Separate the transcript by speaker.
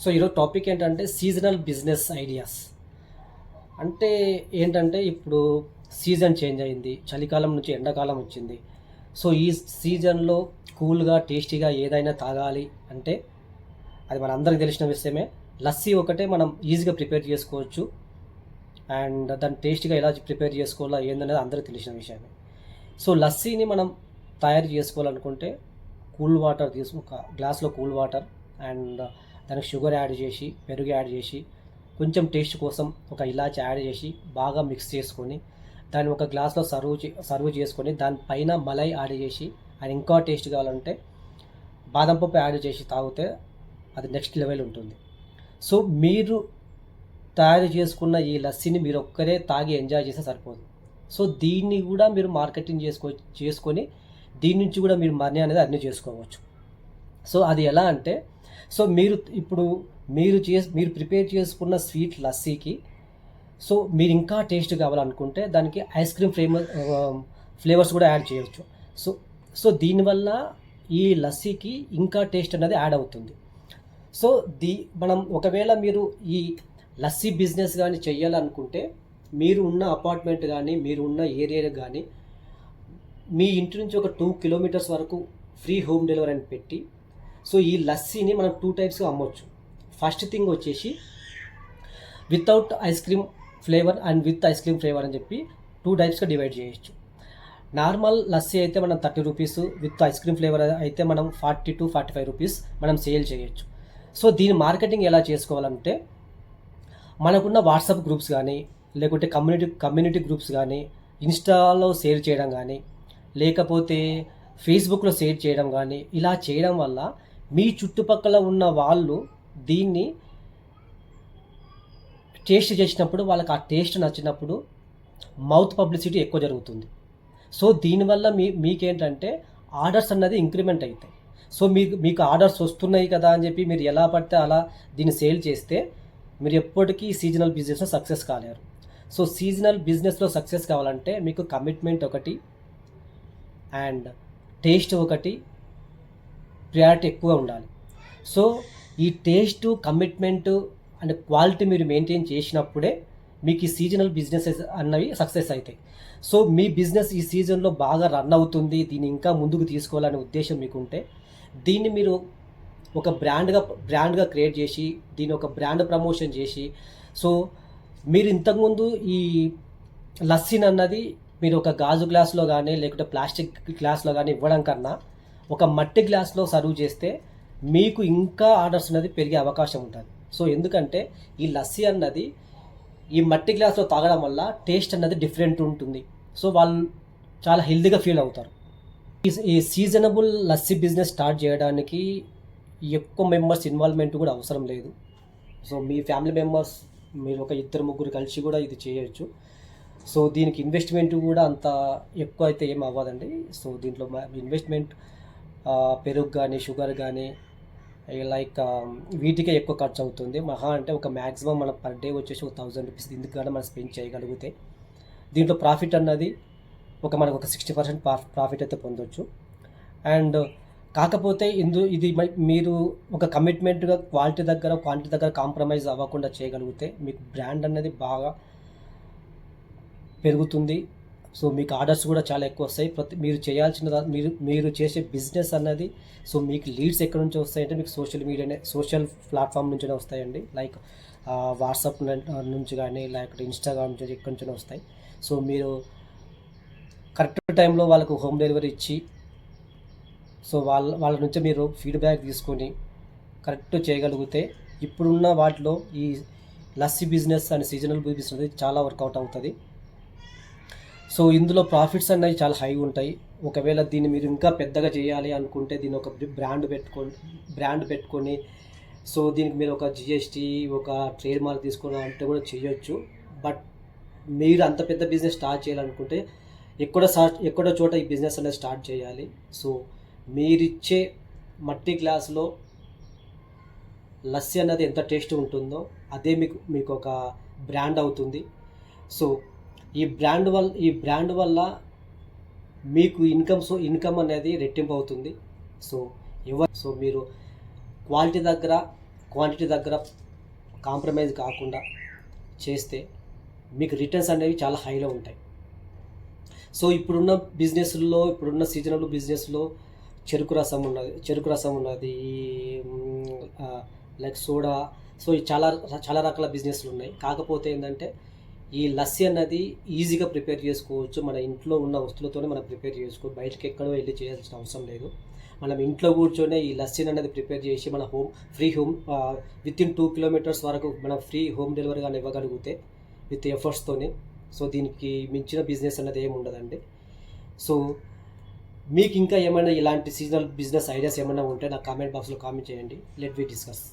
Speaker 1: So ఈరోజు topic ఏంటంటే seasonal business ideas. అంటే ఏంటంటే ఇప్పుడు సీజన్ చేంజ్ అయింది, చలికాలం నుంచి ఎండాకాలం వచ్చింది. సో ఈ సీజన్లో కూల్గా టేస్టీగా ఏదైనా తాగాలి అంటే అది మన అందరికి తెలిసిన విషయమే. లస్సీ ఒకటే మనం ఈజీగా ప్రిపేర్ చేసుకోవచ్చు. అండ్ దాన్ని టేస్టీగా ఎలా ప్రిపేర్ చేసుకోవాలో ఏందనేది అందరికీ తెలిసిన విషయమే. సో లస్సీని మనం తయారు చేసుకోవాలనుకుంటే కూల్ వాటర్ ఒక గ్లాస్లో కూల్ వాటర్ అండ్ దానికి షుగర్ యాడ్ చేసి, పెరుగు యాడ్ చేసి, కొంచెం టేస్ట్ కోసం ఒక ఇలాచి యాడ్ చేసి బాగా మిక్స్ చేసుకొని దాన్ని ఒక గ్లాస్లో సర్వ్ చేసుకొని దానిపైన మలై యాడ్ చేసి అండ్ ఇంకా టేస్ట్ కావాలంటే బాదం పప్పు యాడ్ చేసి తాగితే అది నెక్స్ట్ లెవెల్ ఉంటుంది. సో మీరు తయారు చేసుకున్న ఈ లస్సీని మీరు ఒక్కరే తాగి ఎంజాయ్ చేస్తే సరిపోదు. సో దీన్ని కూడా మీరు మార్కెటింగ్ చేసుకొని దీని నుంచి కూడా మీరు మనీ అనేది అర్న్ చేసుకోవచ్చు. సో అది ఎలా అంటే, సో మీరు ఇప్పుడు మీరు ప్రిపేర్ చేసుకున్న స్వీట్ లస్సీకి సో మీరు ఇంకా టేస్ట్ కావాలనుకుంటే దానికి ఐస్ క్రీమ్ ఫ్లేవర్స్ కూడా యాడ్ చేయవచ్చు. సో సో దీనివల్ల ఈ లస్సీకి ఇంకా టేస్ట్ అనేది యాడ్ అవుతుంది. సో మనం ఒకవేళ మీరు ఈ లస్సీ బిజినెస్ కానీ చెయ్యాలనుకుంటే మీరు ఉన్న అపార్ట్మెంట్ కానీ మీరు ఉన్న ఏరియా కానీ మీ ఇంటి నుంచి ఒక 2 కిలోమీటర్స్ వరకు ఫ్రీ హోమ్ డెలివరీ అని పెట్టి సో ఈ లస్సీని మనం 2 టైప్స్గా అమ్మవచ్చు. ఫస్ట్ థింగ్ వచ్చేసి without ice cream flavour and with ice cream flavour అని చెప్పి 2 టైప్స్గా డివైడ్ చేయొచ్చు. నార్మల్ లస్సీ అయితే మనం 30 rupees, with ice cream flavour అయితే మనం 40 to 45 రూపీస్ మనం సేల్ చేయొచ్చు. సో దీని మార్కెటింగ్ ఎలా చేసుకోవాలంటే మనకున్న వాట్సాప్ గ్రూప్స్ కానీ లేకుంటే కమ్యూనిటీ గ్రూప్స్ కానీ ఇన్స్టాలో షేర్ చేయడం కానీ లేకపోతే ఫేస్బుక్లో షేర్ చేయడం కానీ ఇలా చేయడం వల్ల మీ చుట్టుపక్కల ఉన్న వాళ్ళు దీన్ని టేస్ట్ చేసినప్పుడు వాళ్ళకి ఆ టేస్ట్ నచ్చినప్పుడు మౌత్ పబ్లిసిటీ ఎక్కువ జరుగుతుంది. సో దీనివల్ల మీకేంటంటే ఆర్డర్స్ అన్నది ఇంక్రిమెంట్ అవుతాయి. సో మీకు ఆర్డర్స్ వస్తున్నాయి కదా అని చెప్పి మీరు ఎలా పడితే అలా దీన్ని సేల్ చేస్తే మీరు ఎప్పటికీ సీజనల్ బిజినెస్లో సక్సెస్ కాలేరు. సో సీజనల్ బిజినెస్లో సక్సెస్ కావాలంటే మీకు కమిట్మెంట్ ఒకటి అండ్ టేస్ట్ ఒకటి ప్రియారిటీ ఎక్కువ ఉండాలి. సో ఈ టేస్ట్, కమిట్మెంట్ అండ్ క్వాలిటీ మీరు మెయింటైన్ చేసినప్పుడే మీకు ఈ సీజనల్ బిజినెసెస్ అన్నవి సక్సెస్ అవుతాయి. సో మీ బిజినెస్ ఈ సీజన్లో బాగా రన్ అవుతుంది, దీన్ని ఇంకా ముందుకు తీసుకోవాలనే ఉద్దేశం మీకుంటే దీన్ని మీరు ఒక బ్రాండ్గా క్రియేట్ చేసి దీన్ని ఒక బ్రాండ్ ప్రమోషన్ చేసి సో మీరు ఇంతకుముందు ఈ లస్సీని అన్నది మీరు ఒక గాజు గ్లాస్లో కానీ లేకుంటే ప్లాస్టిక్ గ్లాస్లో కానీ ఇవ్వడం కన్నా ఒక మట్టి గ్లాస్లో సర్వ్ చేస్తే మీకు ఇంకా ఆర్డర్స్ అనేది పెరిగే అవకాశం ఉంటుంది. సో ఎందుకంటే ఈ లస్సీ అన్నది ఈ మట్టి గ్లాస్లో తాగడం వల్ల టేస్ట్ అన్నది డిఫరెంట్ ఉంటుంది. సో వాళ్ళు చాలా హెల్తీగా ఫీల్ అవుతారు. ఈ సీజనబుల్ లస్సీ బిజినెస్ స్టార్ట్ చేయడానికి ఎక్కువ మెంబర్స్ ఇన్వాల్వ్మెంట్ కూడా అవసరం లేదు. సో మీ ఫ్యామిలీ మెంబర్స్ మీరు ఒక 2-3 కలిసి కూడా ఇది చేయొచ్చు. సో దీనికి ఇన్వెస్ట్మెంట్ కూడా అంత ఎక్కువ అయితే ఏం అవ్వదండి. సో దీంట్లో ఇన్వెస్ట్మెంట్ పెరుగు కానీ షుగర్ కానీ లైక్ వీటికే ఎక్కువ ఖర్చు అవుతుంది. మహా అంటే ఒక మ్యాక్సిమం మన పర్ డే వచ్చేసి ఒక 1000 రూపీస్ దీనికి కూడా మనం స్పెండ్ చేయగలిగితే దీంట్లో ప్రాఫిట్ అన్నది మనకు ఒక 60% ప్రాఫిట్ అయితే పొందొచ్చు. అండ్ కాకపోతే ఇది మీరు ఒక కమిట్మెంట్గా క్వాంటిటీ దగ్గర కాంప్రమైజ్ అవ్వకుండా చేయగలిగితే మీకు బ్రాండ్ అనేది బాగా పెరుగుతుంది. సో మీకు ఆర్డర్స్ కూడా చాలా ఎక్కువ వస్తాయి. మీరు చేయాల్సిన మీరు చేసే బిజినెస్ అన్నది సో మీకు లీడ్స్ ఎక్కడి నుంచి వస్తాయంటే మీకు సోషల్ ప్లాట్ఫామ్ నుంచినే వస్తాయండి. లైక్ వాట్సాప్ నుంచి కానీ లేకపోతే ఇన్స్టాగ్రామ్ నుంచి ఎక్కడి నుంచి వస్తాయి. సో మీరు కరెక్ట్ టైంలో వాళ్ళకు హోమ్ డెలివరీ ఇచ్చి సో వాళ్ళ నుంచి మీరు ఫీడ్బ్యాక్ తీసుకొని కరెక్ట్ చేయగలిగితే ఇప్పుడున్న వాటిలో ఈ lassi business and seasonal business అనేది చాలా వర్కౌట్ అవుతుంది. సో ఇందులో ప్రాఫిట్స్ అనేవి చాలా హై ఉంటాయి. ఒకవేళ దీన్ని మీరు ఇంకా పెద్దగా చేయాలి అనుకుంటే దీన్ని ఒక బ్రాండ్ పెట్టుకొని సో దీనికి మీరు ఒక జిఎస్టీ ఒక ట్రేడ్ మార్క్ తీసుకొని అంటే కూడా చేయొచ్చు. బట్ మీరు అంత పెద్ద బిజినెస్ స్టార్ట్ చేయాలనుకుంటే ఎక్కడో చోట ఈ బిజినెస్ అనేది స్టార్ట్ చేయాలి. సో మీరిచ్చే మట్టి గ్లాసులో లస్సీ అన్నది ఎంత టేస్ట్ ఉంటుందో అదే మీకు ఒక బ్రాండ్ అవుతుంది. సో ఈ బ్రాండ్ వల్ల మీకు ఇన్కమ్ అనేది రెట్టింపు అవుతుంది. సో మీరు క్వాలిటీ దగ్గర క్వాంటిటీ దగ్గర కాంప్రమైజ్ కాకుండా చేస్తే మీకు రిటర్న్స్ అనేవి చాలా హైలో ఉంటాయి. సో ఇప్పుడున్న బిజినెస్లో, ఇప్పుడున్న సీజనబుల్ బిజినెస్లో చెరుకు రసం ఉన్నది, లైక్ సోడా. సో ఈ చాలా చాలా రకాల బిజినెస్లు ఉన్నాయి. కాకపోతే ఏంటంటే ఈ లస్సీ అన్నది ఈజీగా ప్రిపేర్ చేసుకోవచ్చు. మన ఇంట్లో ఉన్న వస్తువులతోనే మనం ప్రిపేర్ చేసుకోవచ్చు. బయటకి ఎక్కడో వెళ్ళి చేయాల్సిన అవసరం లేదు. మనం ఇంట్లో కూర్చొనే ఈ లస్సీని అనేది ప్రిపేర్ చేసి మన free home with in 2 kilometres వరకు మనం ఫ్రీ హోమ్ డెలివరీ కానీ ఇవ్వగలిగితే విత్ ఎఫర్ట్స్తోనే. సో దీనికి మించిన బిజినెస్ అనేది ఏమి ఉండదండి. సో మీకు ఇంకా ఏమైనా ఇలాంటి సీజనల్ బిజినెస్ ఐడియాస్ ఏమైనా ఉంటే నాకు కామెంట్ బాక్స్లో కామెంట్ చేయండి. Let we discuss.